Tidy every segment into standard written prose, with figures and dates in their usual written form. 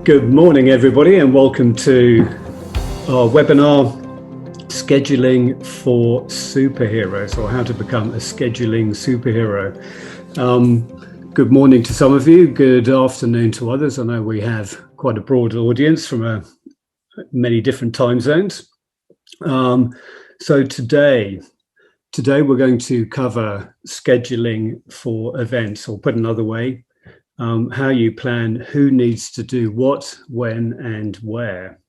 Good morning, everybody, and welcome to our webinar, Scheduling for Superheroes, or How to Become a Scheduling Superhero. Good morning to some of you, good afternoon to others. I know we have quite a broad audience from many different time zones. So today we're going to cover scheduling for events, or put another way, how you plan who needs to do what, when, and where.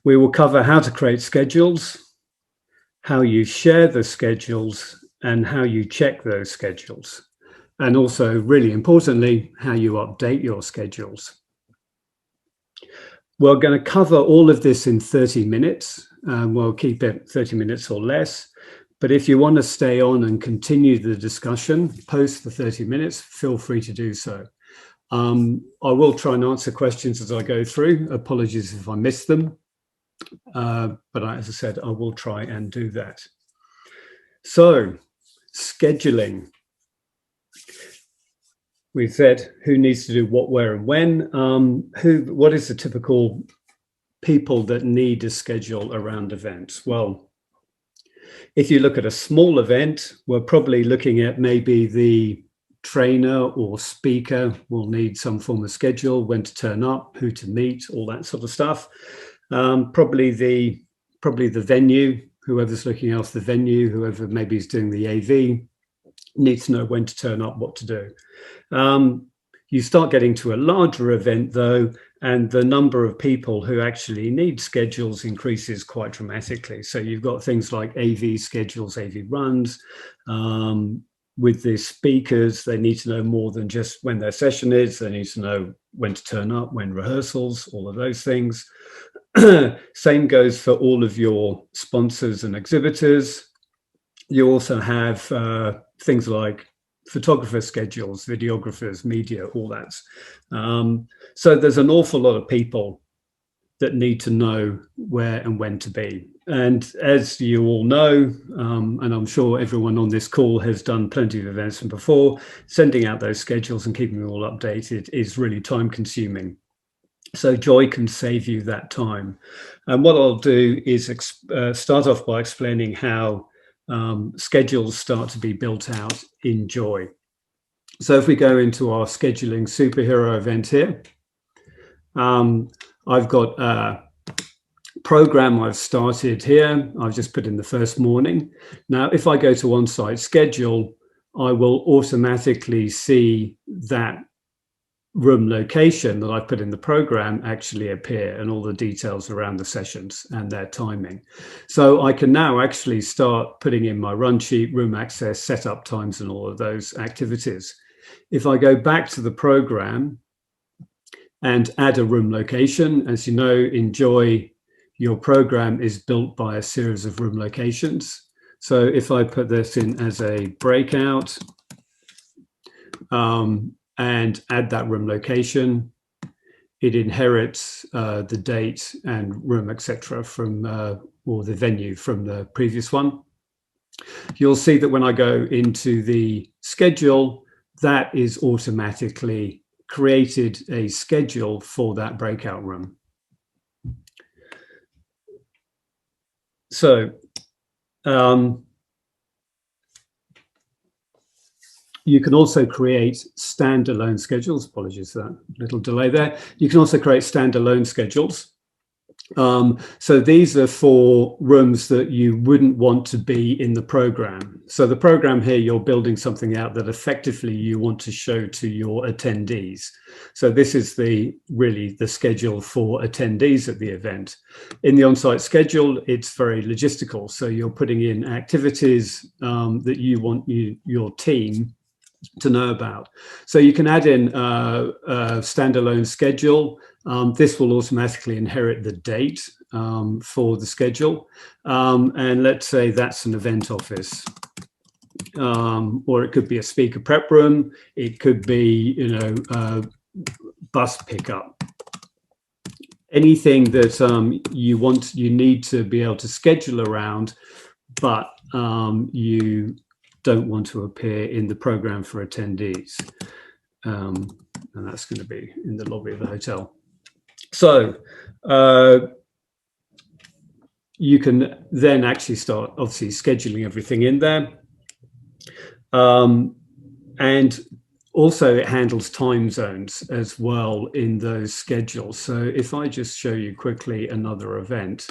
We will cover how to create schedules, how you share the schedules, and how you check those schedules. And also, really importantly, how you update your schedules. We're going to cover all of this in 30 minutes. We'll keep it 30 minutes or less. But if you want to stay on and continue the discussion post the 30 minutes, feel free to do so. I will try and answer questions as I go through. Apologies if I miss them. But as I said, I will try and do that. So, scheduling. We've said who needs to do what, where, and when. What is the typical people that need a schedule around events? Well, if you look at a small event, we're probably looking at maybe the trainer or speaker will need some form of schedule, when to turn up, who to meet, all that sort of stuff. Probably the venue, whoever's looking after the venue, whoever maybe is doing the AV, needs to know when to turn up, what to do. You start getting to a larger event though, and the number of people who actually need schedules increases quite dramatically. So you've got things like AV schedules, AV runs. With the speakers, they need to know more than just when their session is. They need to know when to turn up, when rehearsals, all of those things. Same goes for all of your sponsors and exhibitors. You also have things like photographer schedules, videographers, media, all that. So there's an awful lot of people that need to know where and when to be. And as you all know, and I'm sure everyone on this call has done plenty of events from before, sending out those schedules and keeping them all updated is really time consuming. So Joy can save you that time. And what I'll do is start off by explaining how schedules start to be built out in Joy. So if we go into our scheduling superhero event here, I've got a program I've started here. I've just put in the first morning. Now, if I go to on-site schedule, I will automatically see that room location that I've put in the program actually appear, and all the details around the sessions and their timing. So I can now actually start putting in my run sheet, room access, setup times, and all of those activities. If I go back to the program and add a room location, as you know, in Joy, your program is built by a series of room locations. So if I put this in as a breakout, and add that room location, it inherits the date and room, etc., from or the venue from the previous one. You'll see that when I go into the schedule, that is automatically created a schedule for that breakout room. So you can also create standalone schedules. Apologies for that little delay there. You can also create standalone schedules. So these are for rooms that you wouldn't want to be in the program. So the program here, you're building something out that effectively you want to show to your attendees. So this is really the schedule for attendees at the event. In the on-site schedule, it's very logistical. So you're putting in activities that you want your team to know about. So you can add in a standalone schedule. This will automatically inherit the date for the schedule. And let's say that's an event office. Or it could be a speaker prep room. It could be, bus pickup. Anything that you need to be able to schedule around, but you don't want to appear in the program for attendees. And that's going to be in the lobby of the hotel. So you can then actually start obviously scheduling everything in there. And also it handles time zones as well in those schedules. So if I just show you quickly another event,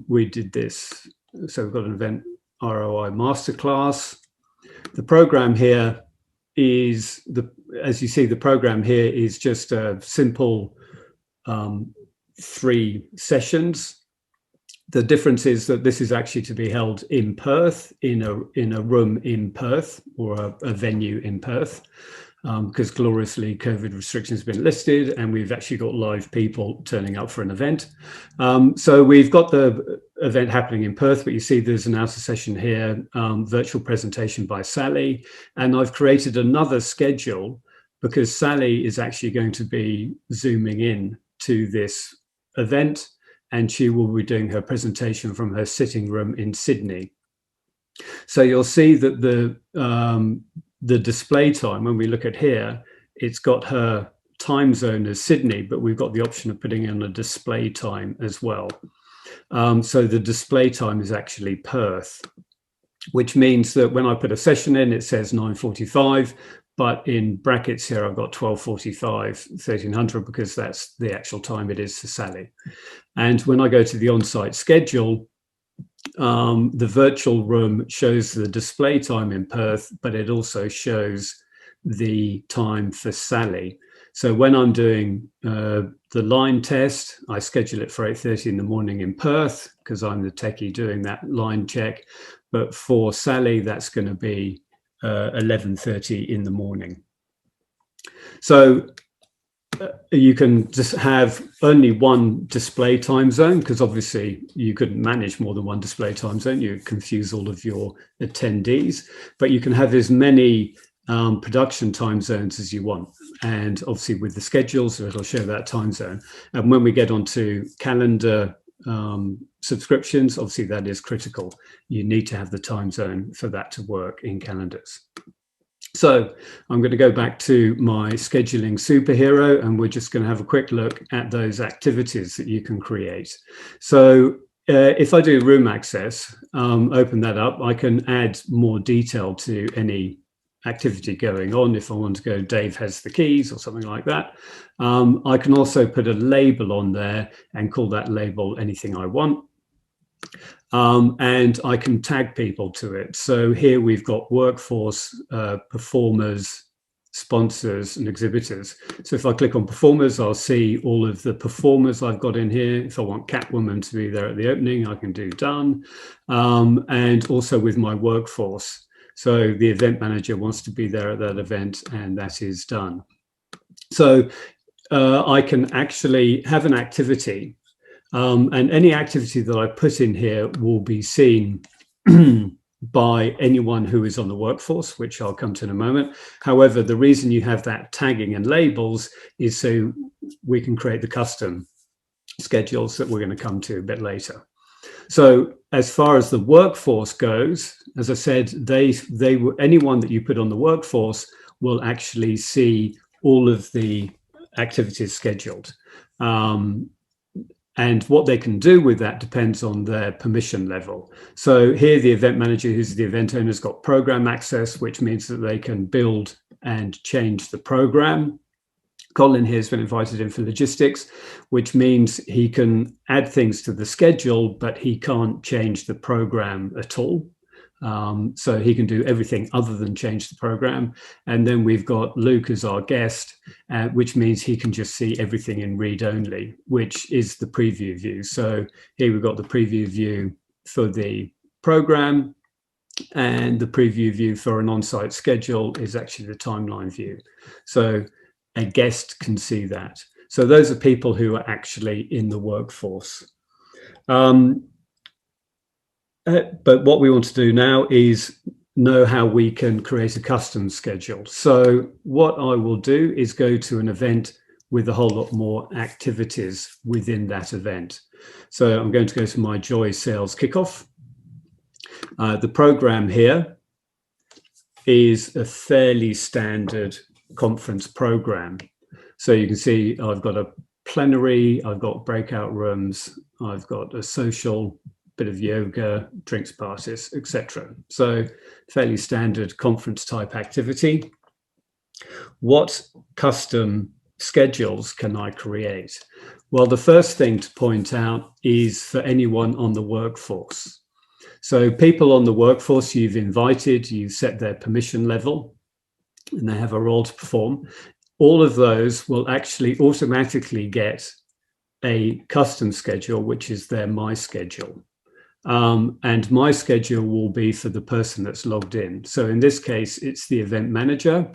we did this. So we've got an event ROI masterclass. The program here is, as you see, the program here is just a simple 3 sessions. The difference is that this is actually to be held in Perth, in a room in Perth, or a venue in Perth, because gloriously COVID restrictions have been lifted and we've actually got live people turning up for an event. So we've got the event happening in Perth, but you see there's an outer session here, virtual presentation by Sally. And I've created another schedule because Sally is actually going to be zooming in to this event, and she will be doing her presentation from her sitting room in Sydney. So you'll see that the display time, when we look at here, it's got her time zone as Sydney, but we've got the option of putting in a display time as well. So the display time is actually Perth, which means that when I put a session in, it says 9:45, but in brackets here, I've got 12:45, 1300, because that's the actual time it is for Sally. And when I go to the on-site schedule, the virtual room shows the display time in Perth, but it also shows the time for Sally. So when I'm doing the line test, I schedule it for 8:30 in the morning in Perth because I'm the techie doing that line check. But for Sally, that's going to be 11:30 in the morning. So you can just have only one display time zone, because obviously you couldn't manage more than one display time zone. You confuse all of your attendees, but you can have as many production time zones as you want. And obviously with the schedules, it'll show that time zone. And when we get onto calendar subscriptions, obviously that is critical. You need to have the time zone for that to work in calendars. So I'm going to go back to my scheduling superhero, and we're just going to have a quick look at those activities that you can create. So if I do room access, open that up, I can add more detail to any activity going on. If I want to go, Dave has the keys or something like that. I can also put a label on there and call that label anything I want. And I can tag people to it. So here we've got workforce, performers, sponsors, and exhibitors. So if I click on performers, I'll see all of the performers I've got in here. If I want Catwoman to be there at the opening, I can do done. And also with my workforce. So the event manager wants to be there at that event, and that is done. So I can actually have an activity. And any activity that I put in here will be seen by anyone who is on the workforce, which I'll come to in a moment. However, the reason you have that tagging and labels is so we can create the custom schedules that we're going to come to a bit later. So as far as the workforce goes, as I said, anyone that you put on the workforce will actually see all of the activities scheduled. And what they can do with that depends on their permission level. So here, the event manager, who's the event owner, has got program access, which means that they can build and change the program. Colin here has been invited in for logistics, which means he can add things to the schedule, but he can't change the program at all. So he can do everything other than change the program. And then we've got Luke as our guest, which means he can just see everything in read only, which is the preview view. So here we've got the preview view for the program, and the preview view for an on-site schedule is actually the timeline view. So a guest can see that. So those are people who are actually in the workforce. But what we want to do now is know how we can create a custom schedule. So what I will do is go to an event with a whole lot more activities within that event. So I'm going to go to my Joy Sales Kickoff. The program here is a fairly standard conference program. So you can see I've got a plenary, I've got breakout rooms, I've got a social, bit of yoga, drinks parties, etc. So fairly standard conference type activity. What custom schedules can I create? Well, the first thing to point out is for anyone on the workforce. So people on the workforce you've invited, you set their permission level, and they have a role to perform. All of those will actually automatically get a custom schedule, which is their My Schedule. And My Schedule will be for the person that's logged in. So in this case, it's the event manager.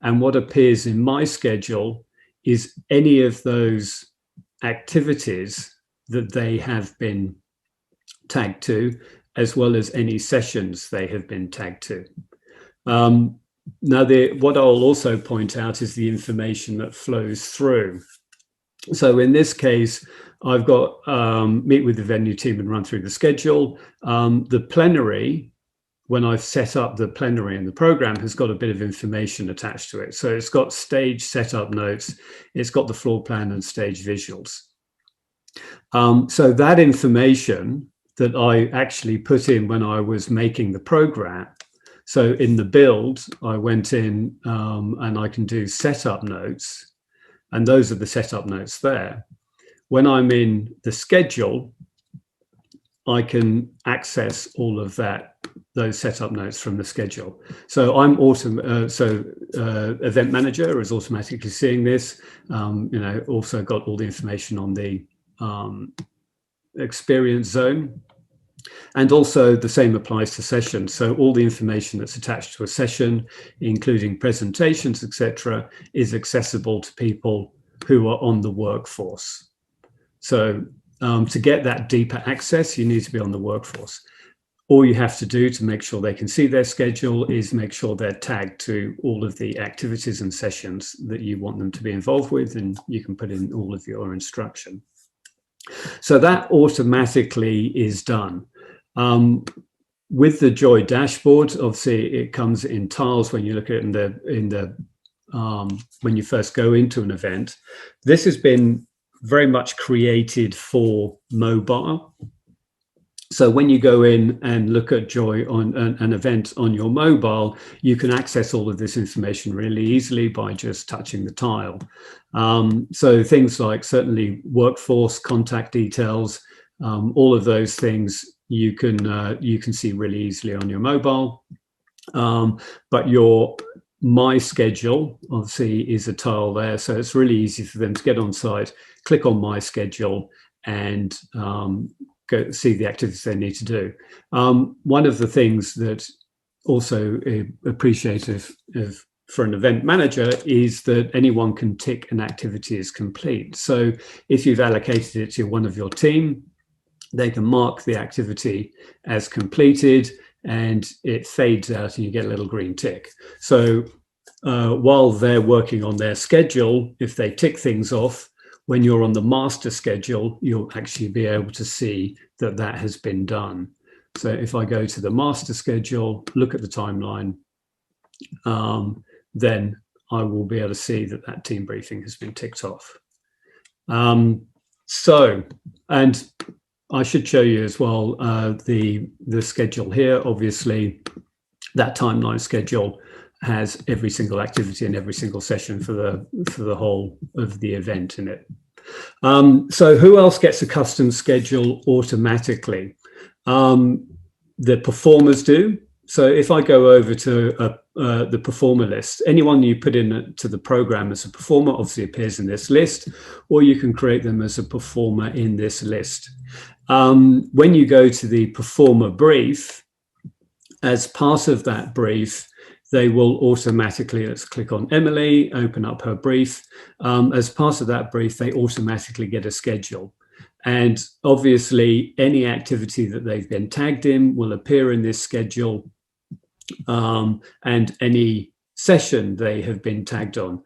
And what appears in My Schedule is any of those activities that they have been tagged to, as well as any sessions they have been tagged to. Now, what I'll also point out is the information that flows through. So in this case, I've got meet with the venue team and run through the schedule. The plenary, when I've set up the plenary in the program, has got a bit of information attached to it. So it's got stage setup notes, it's got the floor plan and stage visuals. So that information that I actually put in when I was making the program. So in the build, I went in and I can do setup notes, and those are the setup notes there. When I'm in the schedule, I can access all of those setup notes from the schedule. So event manager is automatically seeing this. Also got all the information on the experience zone. And also the same applies to sessions. So all the information that's attached to a session, including presentations, etc., is accessible to people who are on the workforce. So to get that deeper access, you need to be on the workforce. All you have to do to make sure they can see their schedule is make sure they're tagged to all of the activities and sessions that you want them to be involved with, and you can put in all of your instruction. So that automatically is done. With the Joy dashboard, obviously it comes in tiles when you look at it when you first go into an event. This has been very much created for mobile. So when you go in and look at Joy on an event on your mobile, you can access all of this information really easily by just touching the tile. So things like certainly workforce, contact details, all of those things you can see really easily on your mobile. But your My Schedule obviously is a tile there, so it's really easy for them to get on site, click on My Schedule, and go see the activities they need to do. One of the things that also appreciative for an event manager is that anyone can tick an activity as complete. So if you've allocated it to one of your team, they can mark the activity as completed and it fades out and you get a little green tick. So while they're working on their schedule, if they tick things off, when you're on the master schedule, you'll actually be able to see that that has been done. So if I go to the master schedule, look at the timeline, then I will be able to see that that team briefing has been ticked off. And I should show you as well the schedule here. Obviously, that timeline schedule has every single activity and every single session for the whole of the event in it. So who else gets a custom schedule automatically? The performers do. So if I go over to the performer list, anyone you put in to the program as a performer obviously appears in this list, or you can create them as a performer in this list. When you go to the performer brief, as part of that brief, they will automatically, let's click on Emily, open up her brief. As part of that brief, they automatically get a schedule. And obviously, any activity that they've been tagged in will appear in this schedule, and any session they have been tagged on.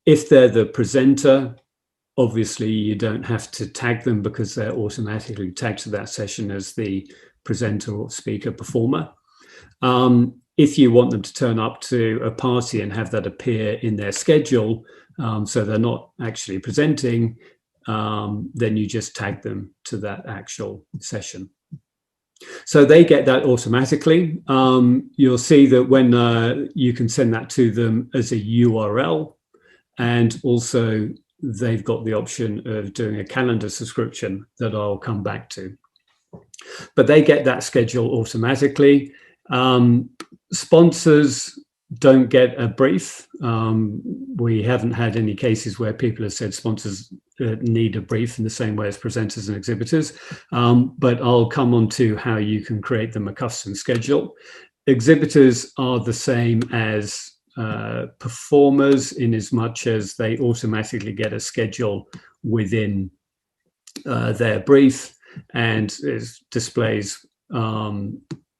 If they're the presenter, obviously you don't have to tag them because they're automatically tagged to that session as the presenter or speaker performer. if you want them to turn up to a party and have that appear in their schedule, so they're not actually presenting, then you just tag them to that actual session. So they get that automatically. You'll see that when you can send that to them as a URL, and also they've got the option of doing a calendar subscription that I'll come back to. But they get that schedule automatically. Sponsors don't get a brief. We haven't had any cases where people have said sponsors need a brief in the same way as presenters and exhibitors, but I'll come on to how you can create them a custom schedule. Exhibitors are the same as performers in as much as they automatically get a schedule within their brief, and it displays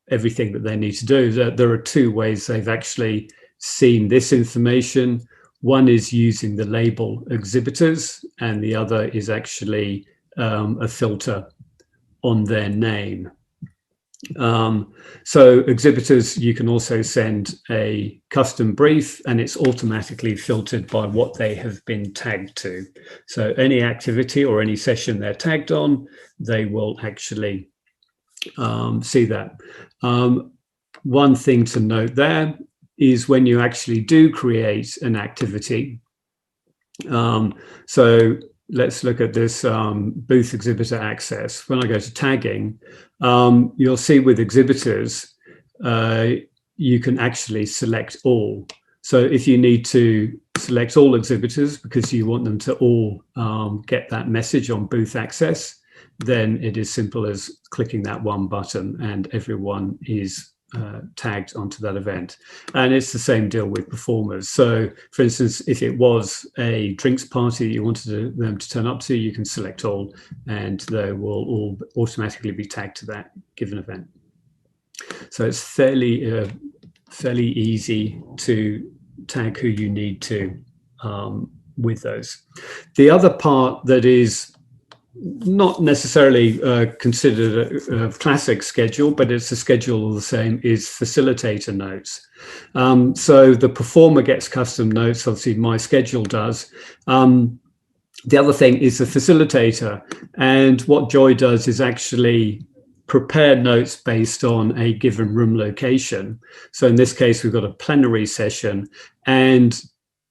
everything that they need to do. There are two ways they've actually seen this information. One is using the label exhibitors, and the other is actually a filter on their name. So exhibitors, you can also send a custom brief, and it's automatically filtered by what they have been tagged to. So any activity or any session they're tagged on, they will actually see that. One thing to note there is when you actually do create an activity. So let's look at this booth exhibitor access. When I go to tagging, you'll see with exhibitors, you can actually select all. So if you need to select all exhibitors because you want them to all get that message on booth access, then it is simple as clicking that one button and everyone is tagged onto that event. And it's the same deal with performers. So for instance, if it was a drinks party you wanted them to turn up to, you can select all and they will all automatically be tagged to that given event. So it's fairly easy to tag who you need to with those. The other part that is not necessarily considered a classic schedule, but it's a schedule all the same, is facilitator notes. So the performer gets custom notes, obviously my schedule does. The other thing is the facilitator, and what Joy does is actually prepare notes based on a given room location. So in this case, we've got a plenary session, and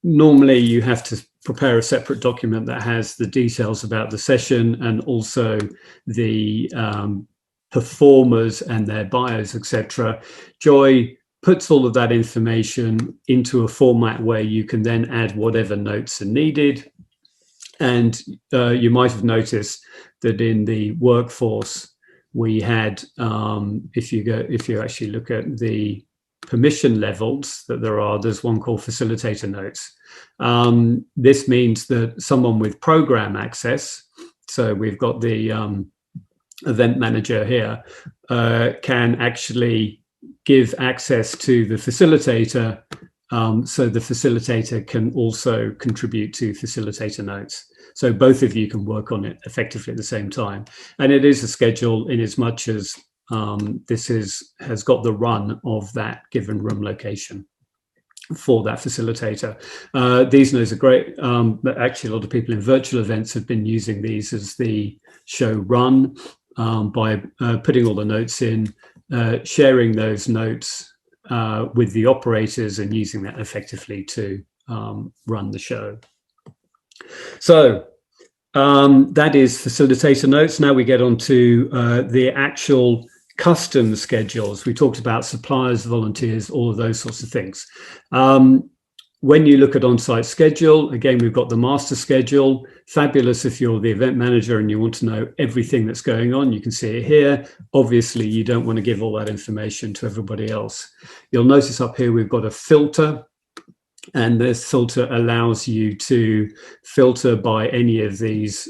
normally you have to prepare a separate document that has the details about the session and also the performers and their bios, etc. Joy puts all of that information into a format where you can then add whatever notes are needed. And you might have noticed that in the workforce, we had, if you actually look at the permission levels that there's one called facilitator notes. This means that someone with program access, so we've got the event manager here, can actually give access to the facilitator, so the facilitator can also contribute to facilitator notes. So both of you can work on it effectively at the same time. And it is a schedule in as much as this has got the run of that given room location for that facilitator. These notes are great. Actually, a lot of people in virtual events have been using these as the show run by putting all the notes in, sharing those notes with the operators and using that effectively to run the show. So that is facilitator notes. Now we get on to the actual custom schedules. We talked about suppliers, volunteers, all of those sorts of things. When you look at on-site schedule, again, we've got the master schedule. Fabulous if you're the event manager and you want to know everything that's going on. You can see it here. Obviously, you don't want to give all that information to everybody else. You'll notice up here we've got a filter, and this filter allows you to filter by any of these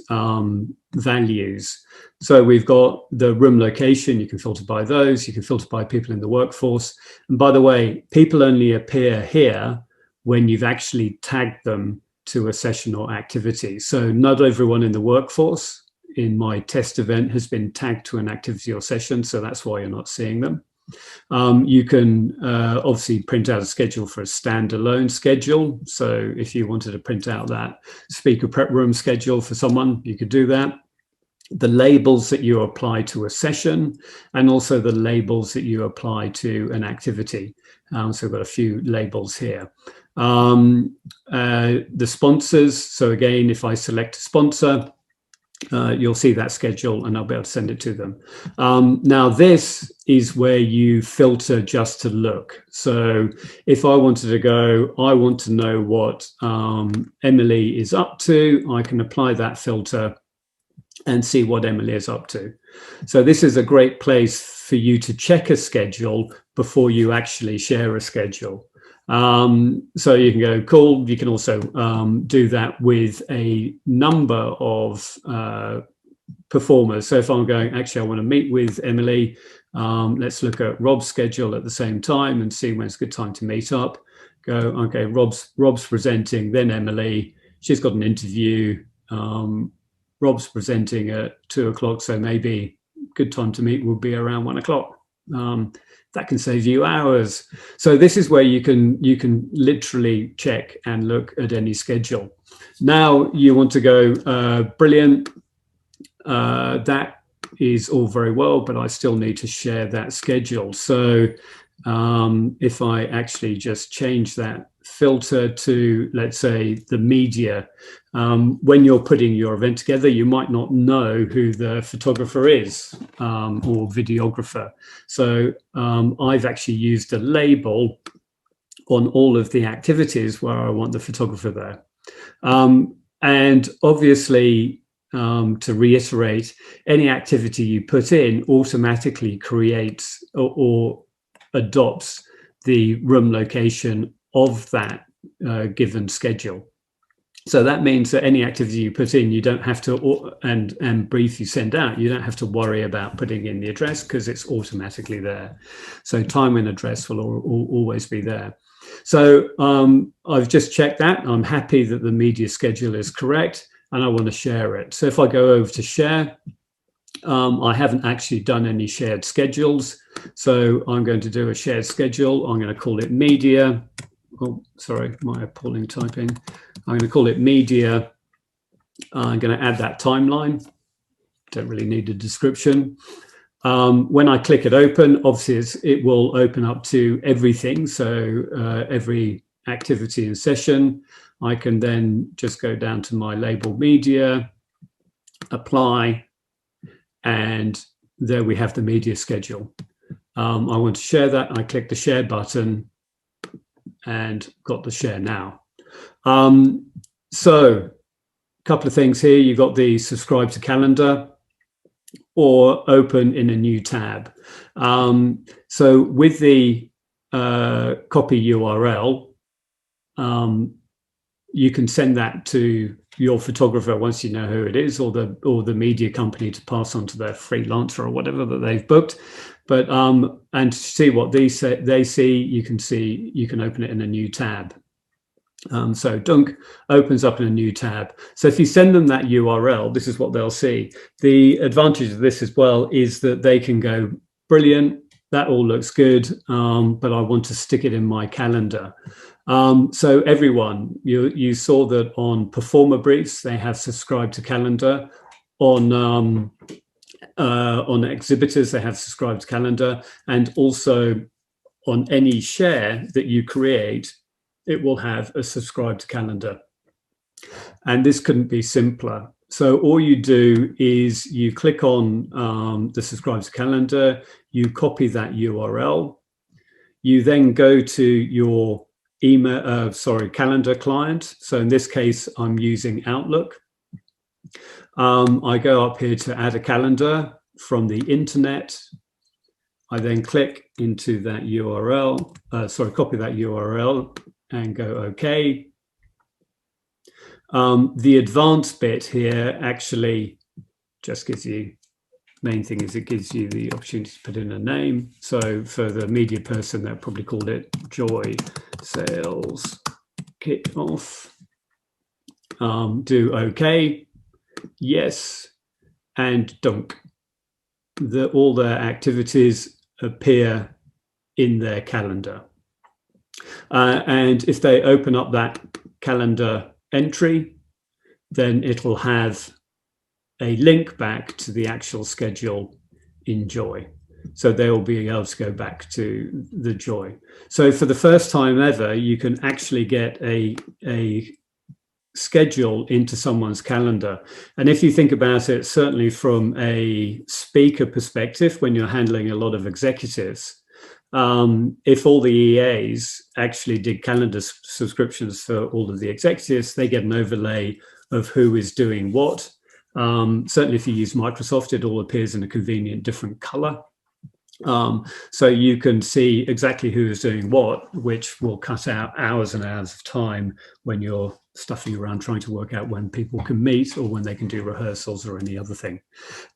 values. So we've got the room location, you can filter by those, you can filter by people in the workforce. And by the way, people only appear here when you've actually tagged them to a session or activity. So not everyone in the workforce in my test event has been tagged to an activity or session, so that's why you're not seeing them. You can obviously print out a schedule for a standalone schedule. So if you wanted to print out that speaker prep room schedule for someone, you could do that. The labels that you apply to a session, and also the labels that you apply to an activity. So we've got a few labels here. The sponsors. So again, if I select a sponsor, you'll see that schedule and I'll be able to send it to them. Now, this is where you filter just to look. So if I wanted to go, I want to know what Emily is up to, I can apply that filter and see what Emily is up to. So this is a great place for you to check a schedule before you actually share a schedule. So you can go, cool. You can also do that with a number of performers. So if I'm going, actually, I want to meet with Emily, let's look at Rob's schedule at the same time and see when it's a good time to meet up. Go, okay, Rob's presenting, then Emily, she's got an interview. Rob's presenting at 2 o'clock, so maybe good time to meet would be around 1 o'clock. That can save you hours. So this is where you can literally check and look at any schedule. Now you want to go, brilliant. That is all very well, but I still need to share that schedule. So if I actually just change that filter to, let's say, the media, when you're putting your event together, you might not know who the photographer is or videographer. So I've actually used a label on all of the activities where I want the photographer there. And obviously, to reiterate, any activity you put in automatically creates or adopts the room location of that given schedule. So that means that any activity you put in, you don't have to, and brief you send out, you don't have to worry about putting in the address because it's automatically there. So time and address will always be there. So I've just checked that. I'm happy that the media schedule is correct and I want to share it. So if I go over to share, I haven't actually done any shared schedules. So I'm going to do a shared schedule. I'm going to call it media. Oh, sorry, my appalling typing. I'm going to call it media. I'm going to add that timeline. Don't really need a description. When I click it open, obviously it will open up to everything. So every activity and session, I can then just go down to my label media, apply, and there we have the media schedule. I want to share that. I click the share button and got the share now. So a couple of things here. You've got the subscribe to calendar or open in a new tab. So with the copy URL, you can send that to your photographer once you know who it is, or the media company to pass on to their freelancer or whatever that they've booked. But and to see what they see, you can open it in a new tab. So Dunk opens up in a new tab. So if you send them that URL, this is what they'll see. The advantage of this as well is that they can go, brilliant, that all looks good, but I want to stick it in my calendar. So everyone, you saw that on performer briefs, they have subscribed to calendar. On exhibitors, they have subscribed to calendar, and also on any share that you create, it will have a subscribe to calendar. And this couldn't be simpler. So all you do is you click on the subscribe to calendar, you copy that URL, you then go to your email, calendar client. So in this case, I'm using Outlook. I go up here to add a calendar from the internet. I then click into that URL, copy that URL and go OK. The advanced bit here actually just gives you, main thing is it gives you the opportunity to put in a name. So for the media person, they'll probably call it Joy Sales Kickoff. Do OK, yes, and Dunk. All their activities appear in their calendar. And if they open up that calendar entry, then it'll have a link back to the actual schedule in Joy. So they'll be able to go back to the Joy. So for the first time ever, you can actually get a schedule into someone's calendar. And if you think about it, certainly from a speaker perspective, when you're handling a lot of executives, if all the EAs actually did calendar subscriptions for all of the executives, they get an overlay of who is doing what. Certainly if you use Microsoft, it all appears in a convenient different color. So you can see exactly who is doing what, which will cut out hours and hours of time when you're stuffing around trying to work out when people can meet or when they can do rehearsals or any other thing.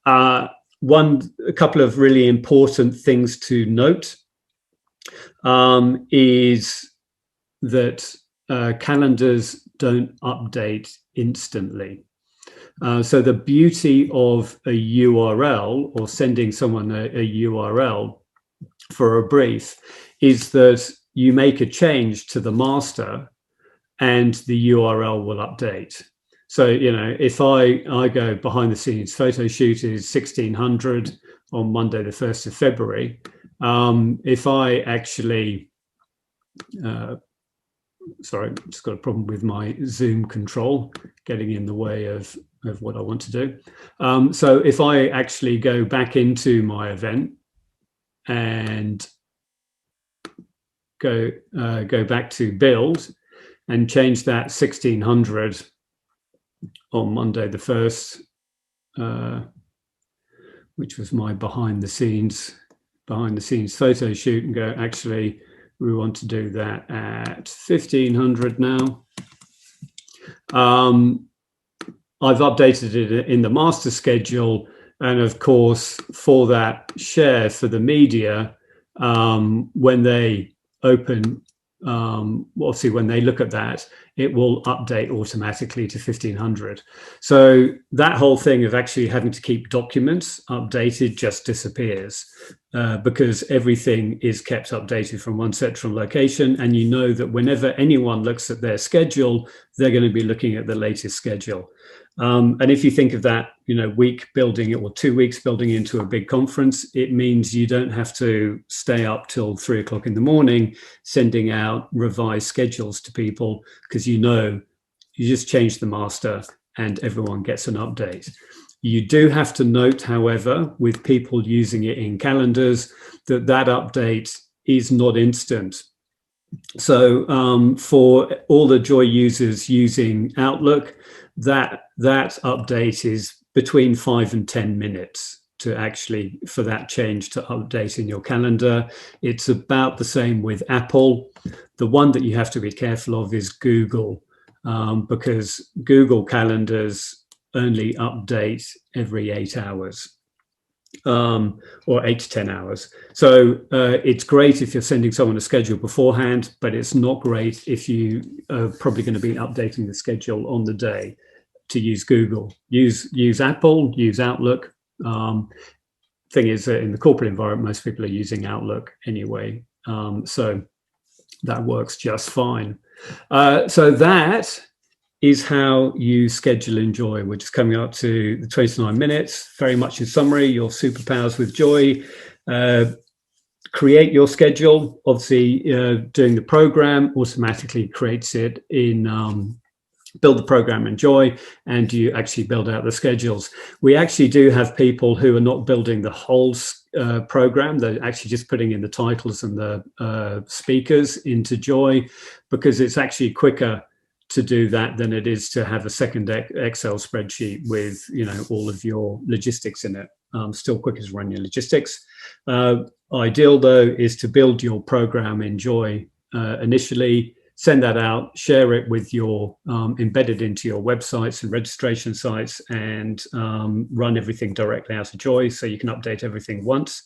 A couple of really important things to note is that calendars don't update instantly. So the beauty of a URL or sending someone a URL for a brief is that you make a change to the master and the URL will update. So, you know, if I go behind the scenes photo shoot is 1600 on Monday, the 1st of February. If I actually, sorry, just got a problem with my Zoom control getting in the way of what I want to do. So if I actually go back into my event and go back to build and change that 1600 on Monday the 1st, which was my behind the scenes photo shoot, and go, actually, we want to do that at 1500 now. I've updated it in the master schedule. And of course, for that share for the media, when they open, obviously when they look at that, it will update automatically to 1500. So that whole thing of actually having to keep documents updated just disappears because everything is kept updated from one central location. And you know that whenever anyone looks at their schedule, they're going to be looking at the latest schedule. And if you think of that, you know, week building or 2 weeks building into a big conference, it means you don't have to stay up till 3 o'clock in the morning sending out revised schedules to people, because you know you just change the master and everyone gets an update. You do have to note, however, with people using it in calendars, that that update is not instant. So for all the Joy users using Outlook, that update is between 5 and 10 minutes to actually for that change to update in your calendar. It's about the same with Apple. The one that you have to be careful of is Google, because Google calendars only update every 8 hours. Or 8 to 10 hours. So it's great if you're sending someone a schedule beforehand, but it's not great if you are probably going to be updating the schedule on the day to use Google. Use Apple, use Outlook. Thing is, in the corporate environment, most people are using Outlook anyway. So that works just fine. So that is how you schedule in Joy. We're just coming up to the 29 minutes. Very much in summary, your superpowers with Joy. Create your schedule. Obviously, doing the program automatically creates it in build the program in Joy, and you actually build out the schedules. We actually do have people who are not building the whole program. They're actually just putting in the titles and the speakers into Joy, because it's actually quicker to do that than it is to have a second Excel spreadsheet with, you know, all of your logistics in it. Still quicker to run your logistics. Ideal though is to build your program in Joy initially, send that out, share it with your embedded into your websites and registration sites, and run everything directly out of Joy so you can update everything once.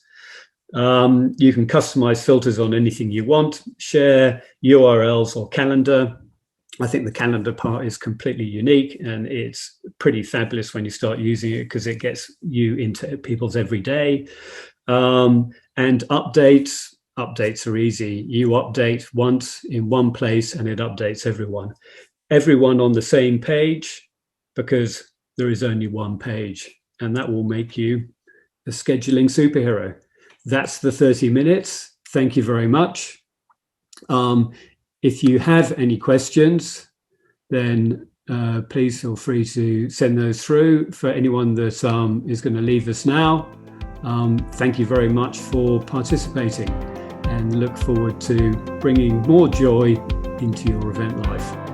You can customize filters on anything you want, share URLs or calendar. I think the calendar part is completely unique, and it's pretty fabulous when you start using it because it gets you into people's everyday. And updates, updates are easy. You update once in one place and it updates everyone on the same page, because there is only one page, and that will make you a scheduling superhero. That's the 30 minutes. Thank you very much. If you have any questions, then please feel free to send those through. For anyone that is going to leave us now, thank you very much for participating, and look forward to bringing more joy into your event life.